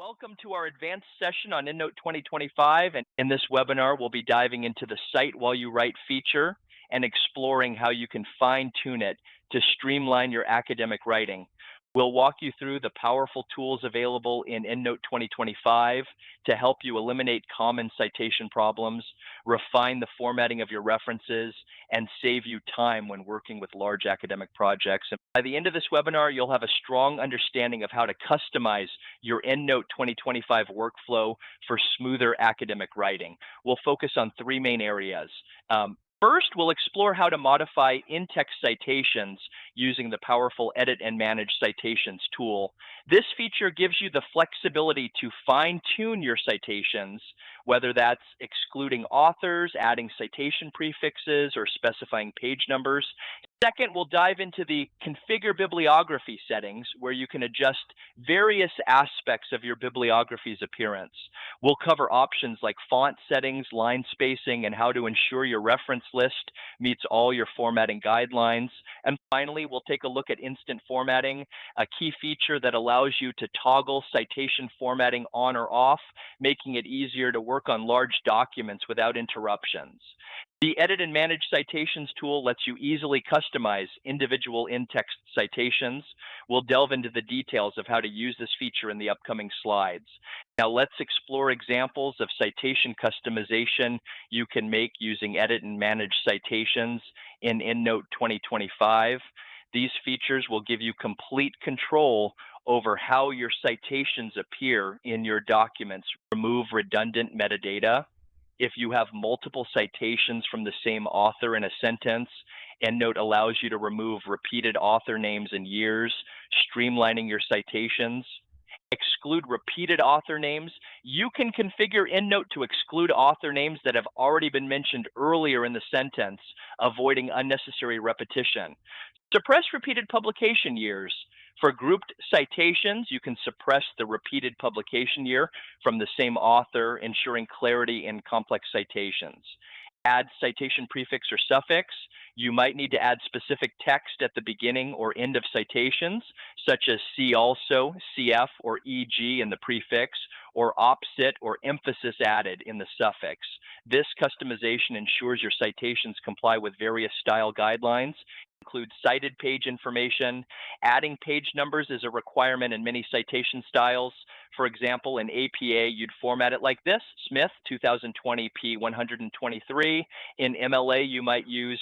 Welcome to our advanced session on EndNote 2025. And in this webinar, we'll be diving into the Cite While You Write feature and exploring how you can fine-tune it to streamline your academic writing. We'll walk you through the powerful tools available in EndNote 2025 to help you eliminate common citation problems, refine the formatting of your references, and save you time when working with large academic projects. And by the end of this webinar, you'll have a strong understanding of how to customize your EndNote 2025 workflow for smoother academic writing. We'll focus on three main areas. First, we'll explore how to modify in-text citations using the powerful Edit and Manage Citations tool. This feature gives you the flexibility to fine-tune your citations, whether that's excluding authors, adding citation prefixes, or specifying page numbers. Second, we'll dive into the Configure Bibliography settings, where you can adjust various aspects of your bibliography's appearance. We'll cover options like font settings, line spacing, and how to ensure your reference list meets all your formatting guidelines. And finally, we'll take a look at instant formatting, a key feature that allows you to toggle citation formatting on or off, making it easier to work on large documents without interruptions. The Edit and Manage Citations tool lets you easily customize individual in-text citations. We'll delve into the details of how to use this feature in the upcoming slides. Now let's explore examples of citation customization you can make using Edit and Manage Citations in EndNote 2025. These features will give you complete control over how your citations appear in your documents. Remove redundant metadata. If you have multiple citations from the same author in a sentence, EndNote allows you to remove repeated author names and years, streamlining your citations. Exclude repeated author names. You can configure EndNote to exclude author names that have already been mentioned earlier in the sentence, avoiding unnecessary repetition. Suppress repeated publication years. For grouped citations, you can suppress the repeated publication year from the same author, ensuring clarity in complex citations. Add citation prefix or suffix. You might need to add specific text at the beginning or end of citations, such as see also, cf, or eg in the prefix, or opposite or emphasis added in the suffix. This customization ensures your citations comply with various style guidelines. Include cited page information. Adding page numbers is a requirement in many citation styles. For example, in APA, you'd format it like this: Smith 2020 P123. In MLA, you might use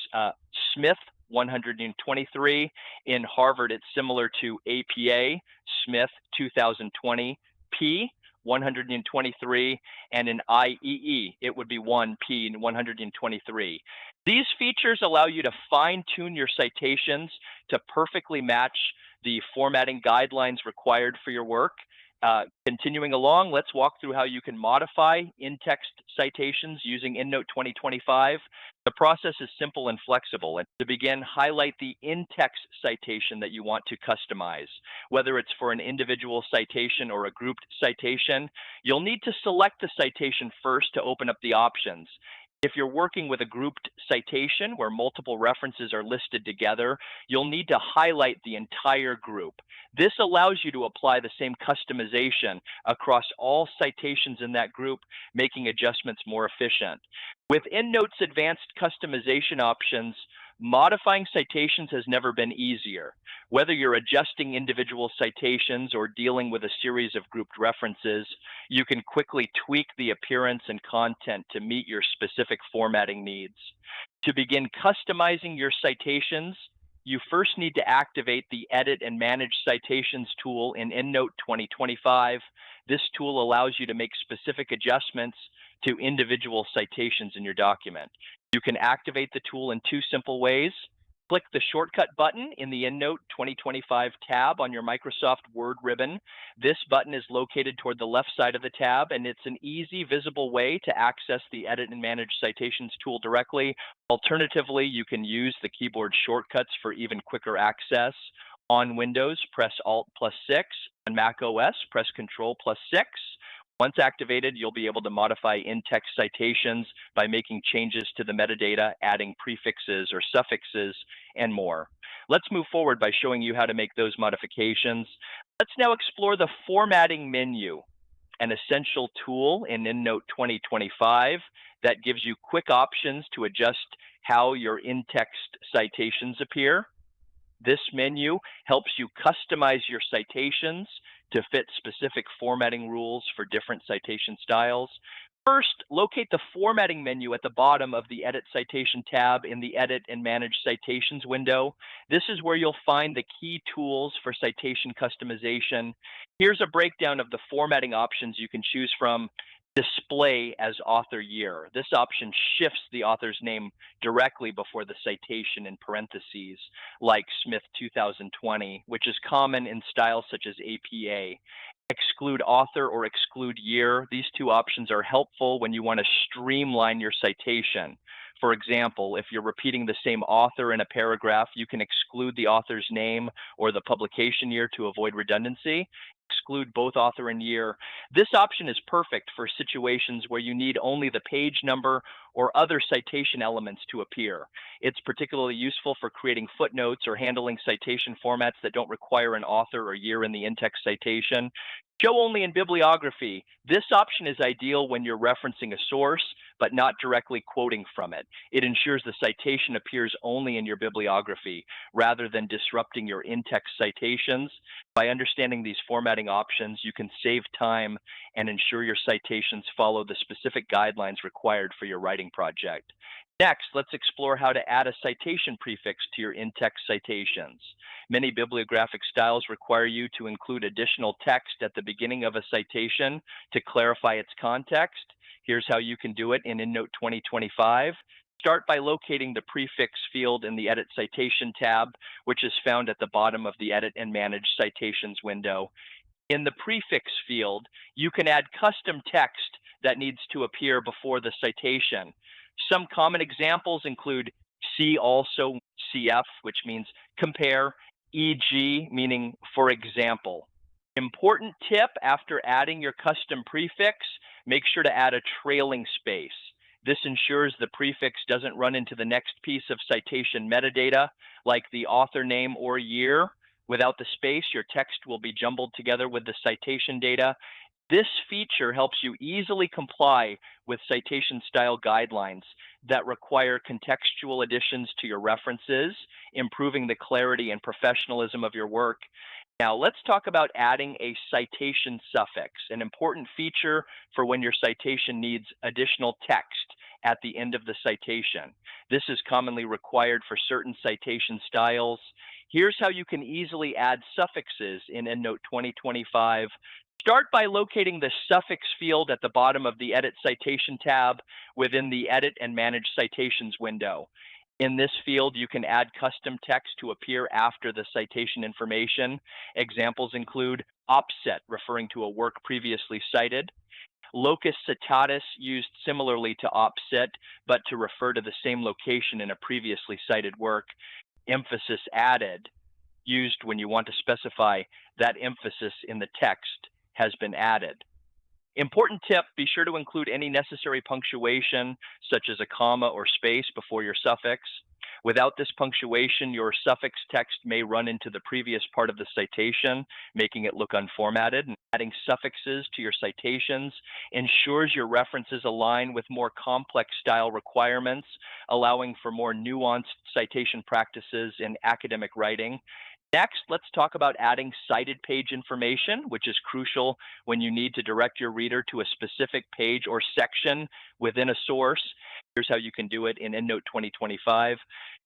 Smith 123. In Harvard, it's similar to APA, Smith 2020 P 123, and in IEE, it would be 1P 123. These features allow you to fine-tune your citations to perfectly match the formatting guidelines required for your work. Continuing along, let's walk through how you can modify in-text citations using EndNote 2025. The process is simple and flexible. And to begin, highlight the in-text citation that you want to customize. Whether it's for an individual citation or a grouped citation, you'll need to select the citation first to open up the options. If you're working with a grouped citation where multiple references are listed together, you'll need to highlight the entire group. This allows you to apply the same customization across all citations in that group, making adjustments more efficient. With EndNote's advanced customization options, modifying citations has never been easier. Whether you're adjusting individual citations or dealing with a series of grouped references, you can quickly tweak the appearance and content to meet your specific formatting needs. To begin customizing your citations, you first need to activate the Edit and Manage Citations tool in EndNote 2025. This tool allows you to make specific adjustments to individual citations in your document. You can activate the tool in two simple ways. Click the shortcut button in the EndNote 2025 tab on your Microsoft Word ribbon. This button is located toward the left side of the tab, and it's an easy, visible way to access the Edit and Manage Citations tool directly. Alternatively, you can use the keyboard shortcuts for even quicker access. On Windows, press Alt+6. On Mac OS, press Control+6. Once activated, you'll be able to modify in-text citations by making changes to the metadata, adding prefixes or suffixes, and more. Let's move forward by showing you how to make those modifications. Let's now explore the formatting menu. an essential tool in EndNote 2025 that gives you quick options to adjust how your in-text citations appear. This menu helps you customize your citations to fit specific formatting rules for different citation styles. First, locate the formatting menu at the bottom of the Edit Citation tab in the Edit and Manage Citations window. This is where you'll find the key tools for citation customization. Here's a breakdown of the formatting options you can choose from. Display as author year. This option shifts the author's name directly before the citation in parentheses, like Smith 2020, which is common in styles such as APA. Exclude author or exclude year. These two options are helpful when you want to streamline your citation. For example, if you're repeating the same author in a paragraph, you can exclude the author's name or the publication year to avoid redundancy. Exclude both author and year. This option is perfect for situations where you need only the page number or other citation elements to appear. It's particularly useful for creating footnotes or handling citation formats that don't require an author or year in the in-text citation. Show only in bibliography. This option is ideal when you're referencing a source, but not directly quoting from it. It ensures the citation appears only in your bibliography, rather than disrupting your in-text citations. By understanding these formatting options, you can save time and ensure your citations follow the specific guidelines required for your writing project. Next, let's explore how to add a citation prefix to your in-text citations. Many bibliographic styles require you to include additional text at the beginning of a citation to clarify its context. Here's how you can do it in EndNote 2025. Start by locating the prefix field in the Edit Citation tab, which is found at the bottom of the Edit and Manage Citations window. In the prefix field, you can add custom text that needs to appear before the citation. Some common examples include see also, CF, which means compare, e.g., meaning for example. Important tip: after adding your custom prefix, make sure to add a trailing space. This ensures the prefix doesn't run into the next piece of citation metadata, like the author name or year. Without the space, your text will be jumbled together with the citation data. This feature helps you easily comply with citation style guidelines that require contextual additions to your references, improving the clarity and professionalism of your work. Now, let's talk about adding a citation suffix, an important feature for when your citation needs additional text at the end of the citation. This is commonly required for certain citation styles. Here's how you can easily add suffixes in EndNote 2025. Start by locating the suffix field at the bottom of the Edit Citation tab within the Edit and Manage Citations window. In this field, you can add custom text to appear after the citation information. Examples include opset, referring to a work previously cited; locus citatus, used similarly to opset, but to refer to the same location in a previously cited work; emphasis added, used when you want to specify that emphasis in the text has been added. Important tip: be sure to include any necessary punctuation, such as a comma or space, before your suffix. Without this punctuation, your suffix text may run into the previous part of the citation, making it look unformatted. And adding suffixes to your citations ensures your references align with more complex style requirements, allowing for more nuanced citation practices in academic writing. Next, let's talk about adding cited page information, which is crucial when you need to direct your reader to a specific page or section within a source. Here's how you can do it in EndNote 2025.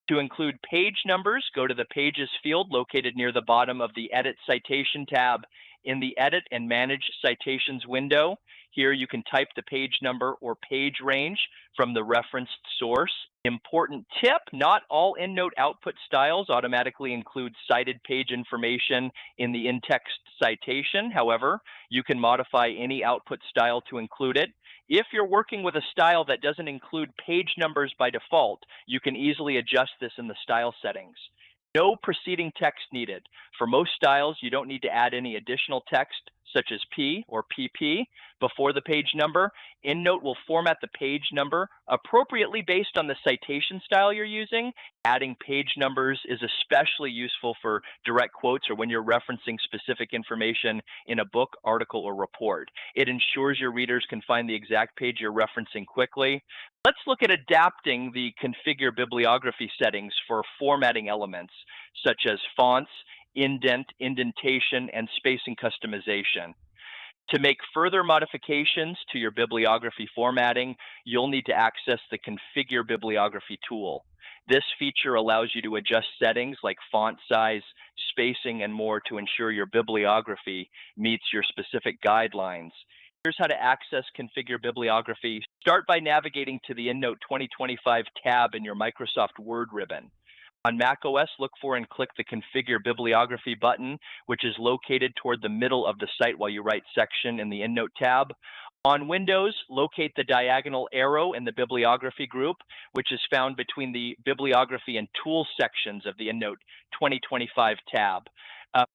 To include page numbers, go to the Pages field located near the bottom of the Edit Citation tab in the Edit and Manage Citations window. Here you can type the page number or page range from the referenced source. Important tip: not all EndNote output styles automatically include cited page information in the in-text citation. However, you can modify any output style to include it. If you're working with a style that doesn't include page numbers by default, you can easily adjust this in the style settings. No preceding text needed. For most styles, you don't need to add any additional text, such as P or PP, before the page number. EndNote will format the page number appropriately based on the citation style you're using. Adding page numbers is especially useful for direct quotes or when you're referencing specific information in a book, article, or report. It ensures your readers can find the exact page you're referencing quickly. Let's look at adapting the Configure Bibliography settings for formatting elements, such as fonts, indentation, and spacing customization. To make further modifications to your bibliography formatting, you'll need to access the Configure Bibliography tool. This feature allows you to adjust settings like font size, spacing, and more to ensure your bibliography meets your specific guidelines. Here's how to access Configure Bibliography. Start by navigating to the EndNote 2025 tab in your Microsoft Word ribbon. On macOS, look for and click the Configure Bibliography button, which is located toward the middle of the Cite While You Write section in the EndNote tab. On Windows, locate the diagonal arrow in the Bibliography group, which is found between the Bibliography and Tools sections of the EndNote 2025 tab.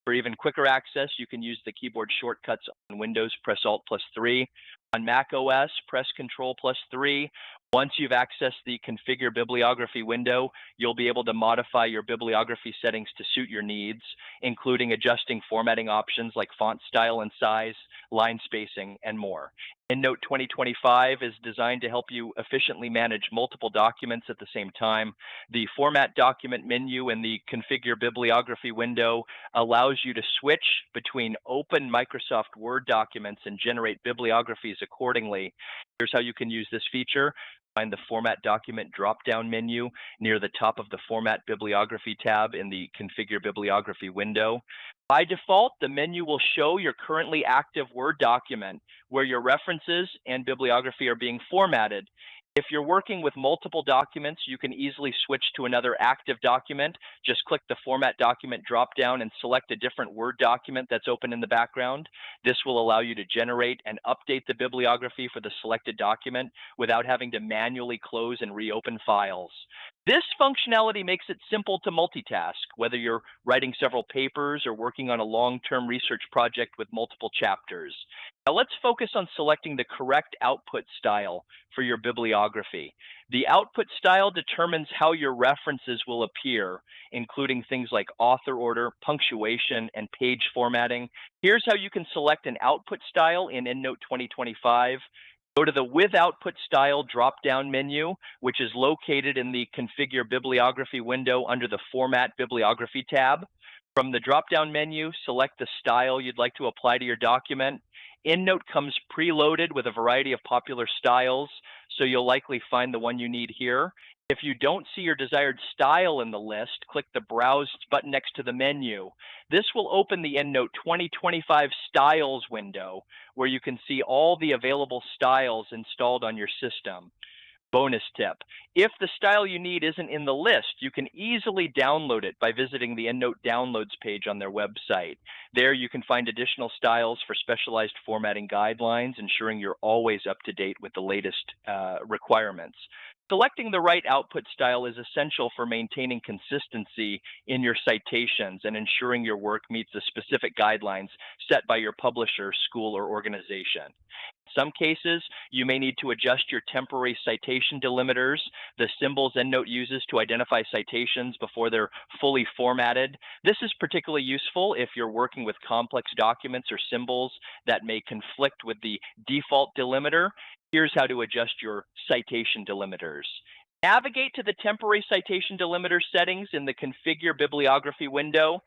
For even quicker access, you can use the keyboard shortcuts on Windows. Press Alt+3. On Mac OS, press Control+3. Once you've accessed the Configure Bibliography window, you'll be able to modify your bibliography settings to suit your needs, including adjusting formatting options like font style and size, line spacing, and more. EndNote 2025 is designed to help you efficiently manage multiple documents at the same time. The Format Document menu in the Configure Bibliography window allows you to switch between open Microsoft Word documents and generate bibliographies accordingly. Here's how you can use this feature. Find the Format Document drop-down menu near the top of the Format Bibliography tab in the Configure Bibliography window. By default, the menu will show your currently active Word document where your references and bibliography are being formatted. If you're working with multiple documents, you can easily switch to another active document. Just click the Format Document drop-down and select a different Word document that's open in the background. This will allow you to generate and update the bibliography for the selected document without having to manually close and reopen files. This functionality makes it simple to multitask, whether you're writing several papers or working on a long-term research project with multiple chapters. Now let's focus on selecting the correct output style for your bibliography. The output style determines how your references will appear, including things like author order, punctuation, and page formatting. Here's how you can select an output style in EndNote 2025. Go to the With Output Style drop-down menu, which is located in the Configure Bibliography window under the Format Bibliography tab. From the drop-down menu, select the style you'd like to apply to your document. EndNote comes preloaded with a variety of popular styles, so you'll likely find the one you need here. If you don't see your desired style in the list, click the Browse button next to the menu. This will open the EndNote 2025 Styles window, where you can see all the available styles installed on your system. Bonus tip: if the style you need isn't in the list, you can easily download it by visiting the EndNote Downloads page on their website. There you can find additional styles for specialized formatting guidelines, ensuring you're always up to date with the latest requirements. Selecting the right output style is essential for maintaining consistency in your citations and ensuring your work meets the specific guidelines set by your publisher, school, or organization. In some cases, you may need to adjust your temporary citation delimiters, the symbols EndNote uses to identify citations before they're fully formatted. This is particularly useful if you're working with complex documents or symbols that may conflict with the default delimiter. Here's how to adjust your citation delimiters. Navigate to the temporary citation delimiter settings in the Configure Bibliography window.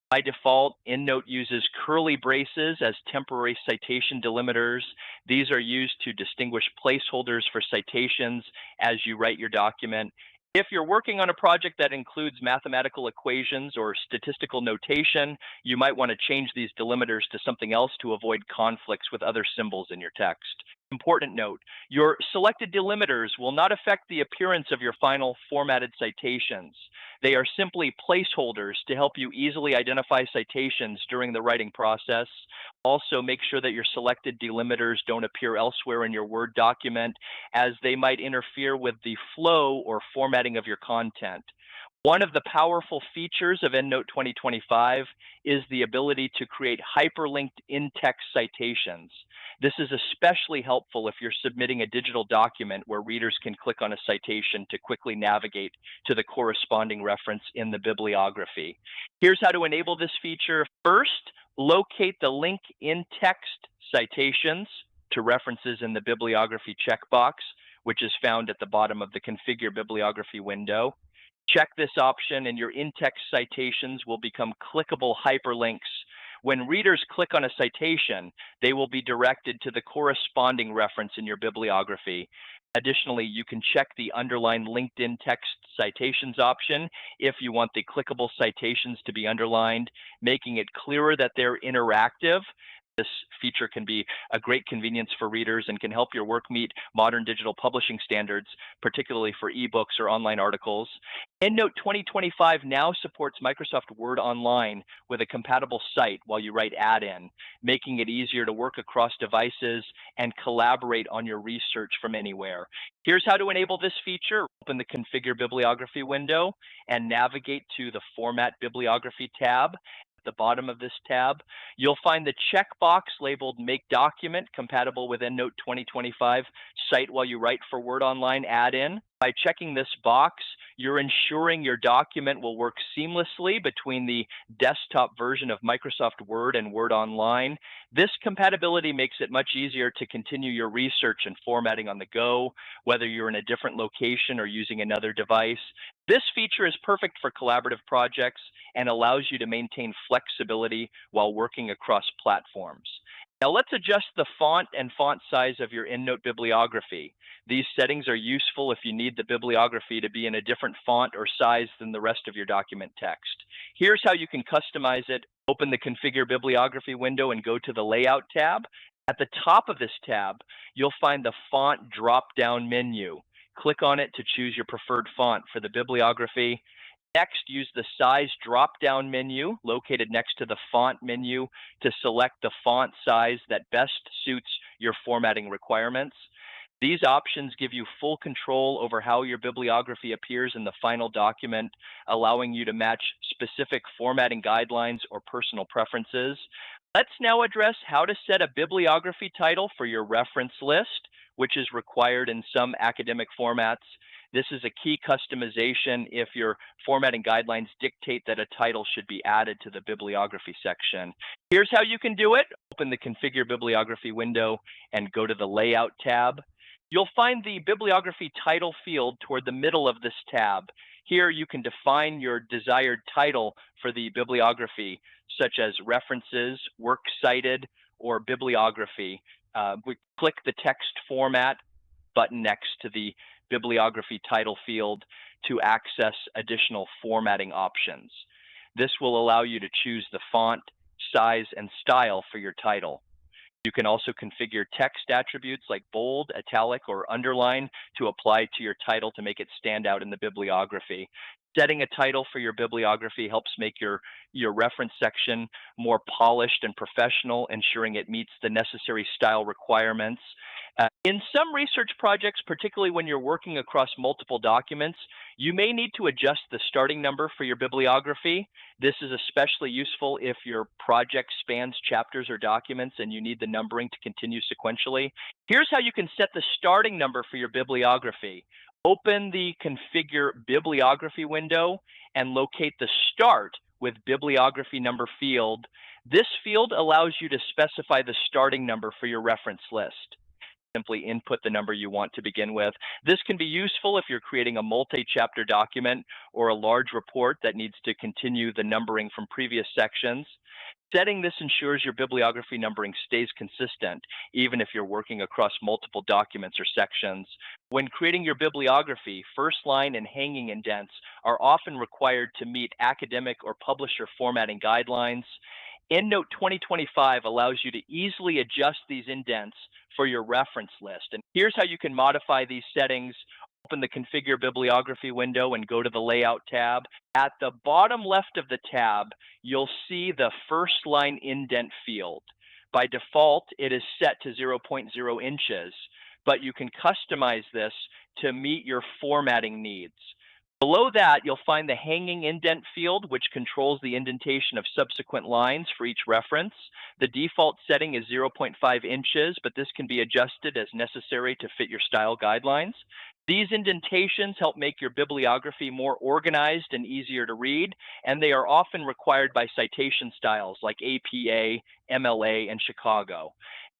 By default, EndNote uses curly braces as temporary citation delimiters. These are used to distinguish placeholders for citations as you write your document. If you're working on a project that includes mathematical equations or statistical notation, you might want to change these delimiters to something else to avoid conflicts with other symbols in your text. Important note: your selected delimiters will not affect the appearance of your final formatted citations. They are simply placeholders to help you easily identify citations during the writing process. Also, make sure that your selected delimiters don't appear elsewhere in your Word document, as they might interfere with the flow or formatting of your content. One of the powerful features of EndNote 2025 is the ability to create hyperlinked in-text citations. This is especially helpful if you're submitting a digital document where readers can click on a citation to quickly navigate to the corresponding reference in the bibliography. Here's how to enable this feature. First, locate the link in text citations to references in the bibliography checkbox, which is found at the bottom of the Configure Bibliography window. Check this option and your in-text citations will become clickable hyperlinks. When readers click on a citation, they will be directed to the corresponding reference in your bibliography. Additionally, you can check the underlined linked in text citations option if you want the clickable citations to be underlined, making it clearer that they're interactive. This feature can be a great convenience for readers and can help your work meet modern digital publishing standards, particularly for ebooks or online articles. EndNote 2025 now supports Microsoft Word Online with a compatible Cite while you write add-in, making it easier to work across devices and collaborate on your research from anywhere. Here's how to enable this feature. Open the Configure Bibliography window and navigate to the Format Bibliography tab. The bottom of this tab, you'll find the checkbox labeled Make Document compatible with EndNote 2025 Cite while you write for Word Online add-in. By checking this box, you're ensuring your document will work seamlessly between the desktop version of Microsoft Word and Word Online. This compatibility makes it much easier to continue your research and formatting on the go, whether you're in a different location or using another device. This feature is perfect for collaborative projects and allows you to maintain flexibility while working across platforms. Now let's adjust the font and font size of your EndNote bibliography. These settings are useful if you need the bibliography to be in a different font or size than the rest of your document text. Here's how you can customize it. Open the Configure Bibliography window and go to the Layout tab. At the top of this tab, you'll find the Font drop-down menu. Click on it to choose your preferred font for the bibliography. Next, use the Size drop-down menu located next to the Font menu to select the font size that best suits your formatting requirements. These options give you full control over how your bibliography appears in the final document, allowing you to match specific formatting guidelines or personal preferences. Let's now address how to set a bibliography title for your reference list, which is required in some academic formats. This is a key customization if your formatting guidelines dictate that a title should be added to the bibliography section. Here's how you can do it. Open the Configure Bibliography window and go to the Layout tab. You'll find the bibliography title field toward the middle of this tab. Here you can define your desired title for the bibliography, such as references, works cited, or bibliography. We click the text format button next to the bibliography title field to access additional formatting options. This will allow you to choose the font, size, and style for your title. You can also configure text attributes like bold, italic, or underline to apply to your title to make it stand out in the bibliography. Setting a title for your bibliography helps make your reference section more polished and professional, ensuring it meets the necessary style requirements. In some research projects, particularly when you're working across multiple documents, you may need to adjust the starting number for your bibliography. This is especially useful if your project spans chapters or documents and you need the numbering to continue sequentially. Here's how you can set the starting number for your bibliography. Open the Configure Bibliography window and locate the Start with Bibliography Number field. This field allows you to specify the starting number for your reference list. Simply input the number you want to begin with. This can be useful if you're creating a multi-chapter document or a large report that needs to continue the numbering from previous sections. Setting this ensures your bibliography numbering stays consistent, even if you're working across multiple documents or sections. When creating your bibliography, first line and hanging indents are often required to meet academic or publisher formatting guidelines. EndNote 2025 allows you to easily adjust these indents for your reference list. And here's how you can modify these settings. Open the Configure Bibliography window and go to the Layout tab. At the bottom left of the tab, you'll see the first line indent field. By default, it is set to 0.0 inches, but you can customize this to meet your formatting needs. Below that, you'll find the hanging indent field, which controls the indentation of subsequent lines for each reference. The default setting is 0.5 inches, but this can be adjusted as necessary to fit your style guidelines. These indentations help make your bibliography more organized and easier to read, and they are often required by citation styles like APA, MLA, and Chicago.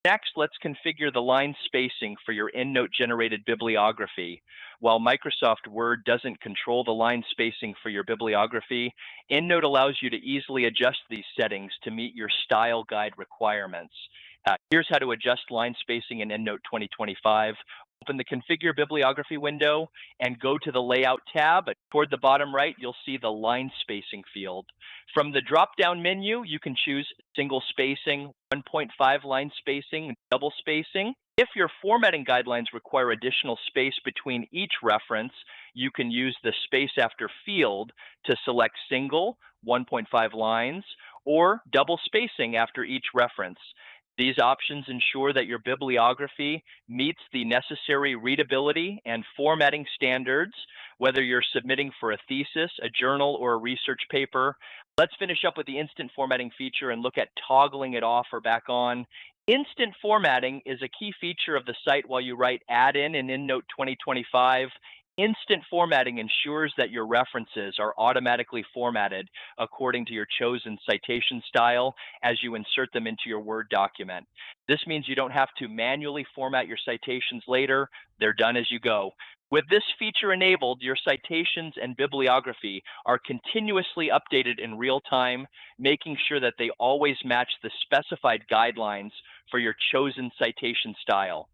Next, let's configure the line spacing for your EndNote generated bibliography. While Microsoft Word doesn't control the line spacing for your bibliography, EndNote allows you to easily adjust these settings to meet your style guide requirements. Here's how to adjust line spacing in EndNote 2025. Open the Configure Bibliography window and go to the Layout tab. Toward the bottom right, you'll see the line spacing field. From the drop-down menu, you can choose single spacing, 1.5 line spacing, double spacing. If your formatting guidelines require additional space between each reference, you can use the space after field to select single, 1.5 lines, or double spacing after each reference. These options ensure that your bibliography meets the necessary readability and formatting standards, whether you're submitting for a thesis, a journal, or a research paper. Let's finish up with the instant formatting feature and look at toggling it off or back on. Instant formatting is a key feature of the Cite While You Write add-in in EndNote 2025. Instant formatting ensures that your references are automatically formatted according to your chosen citation style as you insert them into your Word document. This means you don't have to manually format your citations later. They're done as you go. With this feature enabled, your citations and bibliography are continuously updated in real time, making sure that they always match the specified guidelines for your chosen citation style.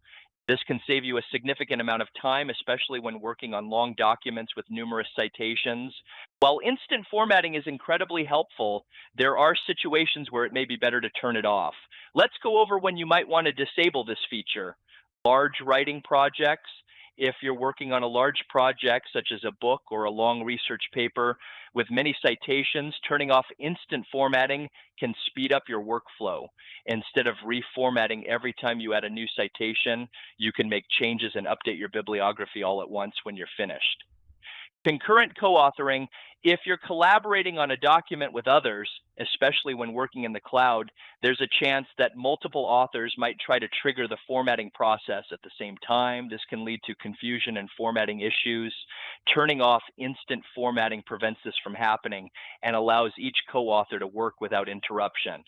This can save you a significant amount of time, especially when working on long documents with numerous citations. While instant formatting is incredibly helpful, there are situations where it may be better to turn it off. Let's go over when you might want to disable this feature. Large writing projects. If you're working on a large project, such as a book or a long research paper with many citations, turning off instant formatting can speed up your workflow. Instead of reformatting every time you add a new citation, you can make changes and update your bibliography all at once when you're finished. Concurrent co-authoring. If you're collaborating on a document with others, especially when working in the cloud, there's a chance that multiple authors might try to trigger the formatting process at the same time. This can lead to confusion and formatting issues. Turning off instant formatting prevents this from happening and allows each co-author to work without interruption.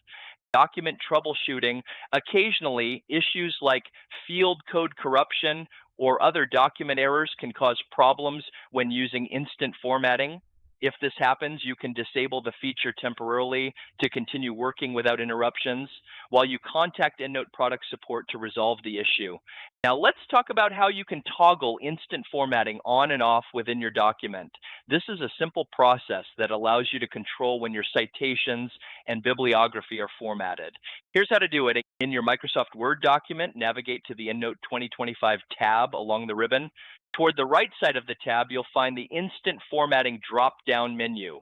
Document troubleshooting. Occasionally, issues like field code corruption or other document errors can cause problems when using instant formatting. If this happens, you can disable the feature temporarily to continue working without interruptions while you contact EndNote product support to resolve the issue. Now let's talk about how you can toggle instant formatting on and off within your document. This is a simple process that allows you to control when your citations and bibliography are formatted. Here's how to do it. In your Microsoft Word document, navigate to the EndNote 2025 tab along the ribbon. Toward the right side of the tab, you'll find the Instant Formatting drop-down menu.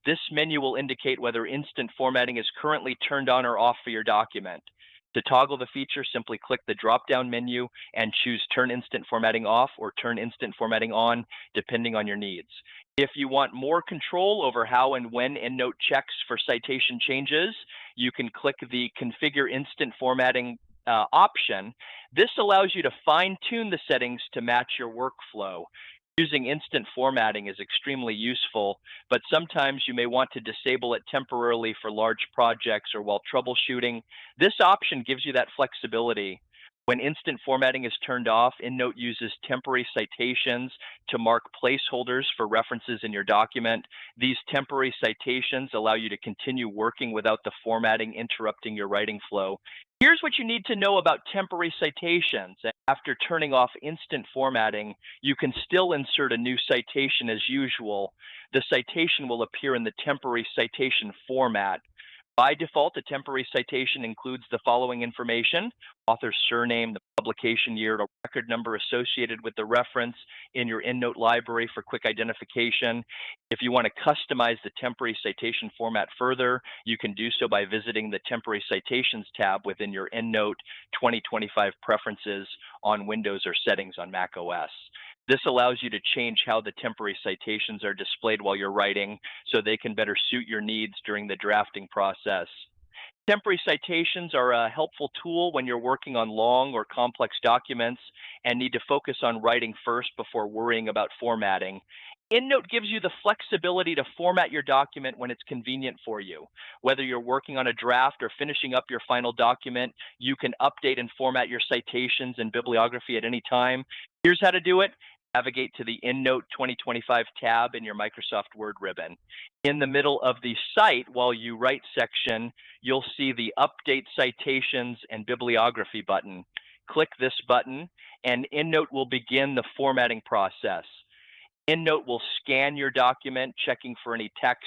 This menu will indicate whether instant formatting is currently turned on or off for your document. To toggle the feature, simply click the drop-down menu and choose Turn Instant Formatting Off or Turn Instant Formatting On, depending on your needs. If you want more control over how and when EndNote checks for citation changes, you can click the Configure Instant Formatting option. This allows you to fine-tune the settings to match your workflow. Using instant formatting is extremely useful, but sometimes you may want to disable it temporarily for large projects or while troubleshooting. This option gives you that flexibility. When instant formatting is turned off, EndNote uses temporary citations to mark placeholders for references in your document. These temporary citations allow you to continue working without the formatting interrupting your writing flow. Here's what you need to know about temporary citations. After turning off instant formatting, you can still insert a new citation as usual. The citation will appear in the temporary citation format. By default, a temporary citation includes the following information: author's surname, the publication year, a record number associated with the reference in your EndNote library for quick identification. If you want to customize the temporary citation format further, you can do so by visiting the Temporary Citations tab within your EndNote 2025 preferences on Windows or Settings on Mac OS. This allows you to change how the temporary citations are displayed while you're writing so they can better suit your needs during the drafting process. Temporary citations are a helpful tool when you're working on long or complex documents and need to focus on writing first before worrying about formatting. EndNote gives you the flexibility to format your document when it's convenient for you. Whether you're working on a draft or finishing up your final document, you can update and format your citations and bibliography at any time. Here's how to do it. Navigate to the EndNote 2025 tab in your Microsoft Word ribbon. In the middle of the Cite while you write section, you'll see the Update Citations and Bibliography button. Click this button, and EndNote will begin the formatting process. EndNote will scan your document, checking for any text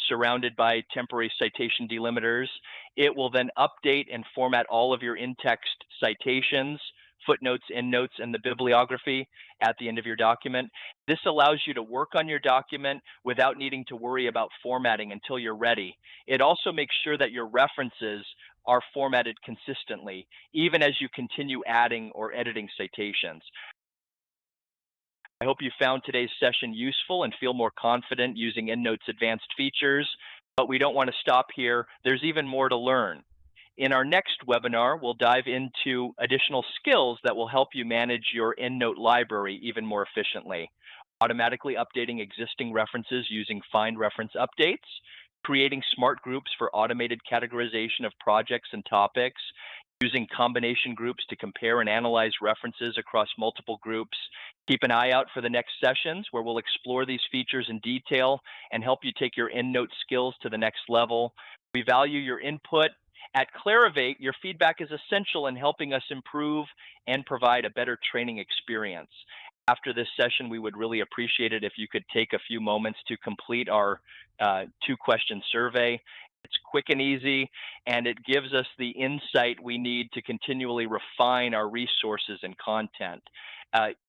surrounded by temporary citation delimiters. It will then update and format all of your in-text citations, footnotes, endnotes, and the bibliography at the end of your document. This allows you to work on your document without needing to worry about formatting until you're ready. It also makes sure that your references are formatted consistently, even as you continue adding or editing citations. I hope you found today's session useful and feel more confident using EndNote's advanced features, but we don't want to stop here. There's even more to learn. In our next webinar, we'll dive into additional skills that will help you manage your EndNote library even more efficiently. Automatically updating existing references using Find Reference Updates, creating smart groups for automated categorization of projects and topics, using combination groups to compare and analyze references across multiple groups. Keep an eye out for the next sessions where we'll explore these features in detail and help you take your EndNote skills to the next level. We value your input. At Clarivate, your feedback is essential in helping us improve and provide a better training experience. After this session, we would really appreciate it if you could take a few moments to complete our 2-question survey. It's quick and easy, and it gives us the insight we need to continually refine our resources and content.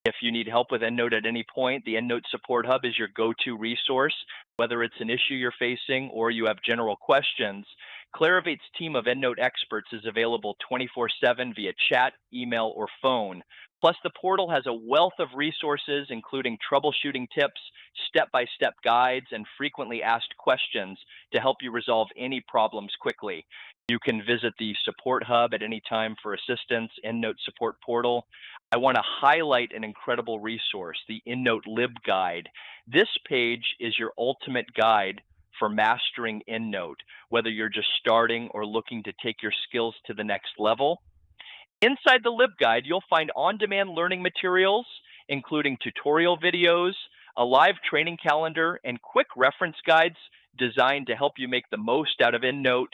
If you need help with EndNote at any point, the EndNote Support Hub is your go-to resource. Whether it's an issue you're facing or you have general questions, Clarivate's team of EndNote experts is available 24/7 via chat, email, or phone. Plus, the portal has a wealth of resources, including troubleshooting tips, step-by-step guides, and frequently asked questions to help you resolve any problems quickly. You can visit the Support Hub at any time for assistance, EndNote Support Portal. I want to highlight an incredible resource, the EndNote libguide. This page is your ultimate guide for mastering EndNote, whether you're just starting or looking to take your skills to the next level. Inside the libguide, you'll find on-demand learning materials, including tutorial videos, a live training calendar, and quick reference guides designed to help you make the most out of EndNote.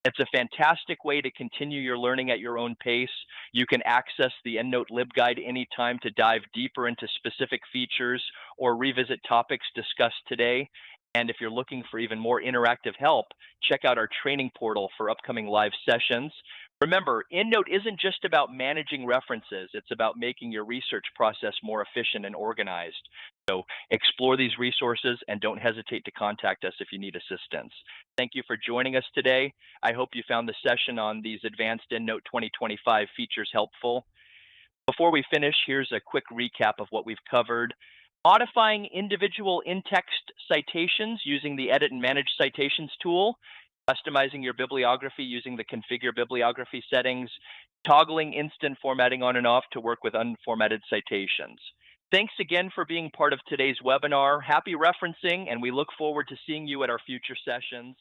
It's a fantastic way to continue your learning at your own pace. You can access the EndNote libguide anytime to dive deeper into specific features or revisit topics discussed today. And if you're looking for even more interactive help, check out our training portal for upcoming live sessions. Remember, EndNote isn't just about managing references, it's about making your research process more efficient and organized. So explore these resources and don't hesitate to contact us if you need assistance. Thank you for joining us today. I hope you found the session on these advanced EndNote 2025 features helpful. Before we finish, here's a quick recap of what we've covered. Modifying individual in-text citations using the Edit and Manage Citations tool, customizing your bibliography using the Configure Bibliography settings, toggling instant formatting on and off to work with unformatted citations. Thanks again for being part of today's webinar. Happy referencing, and we look forward to seeing you at our future sessions.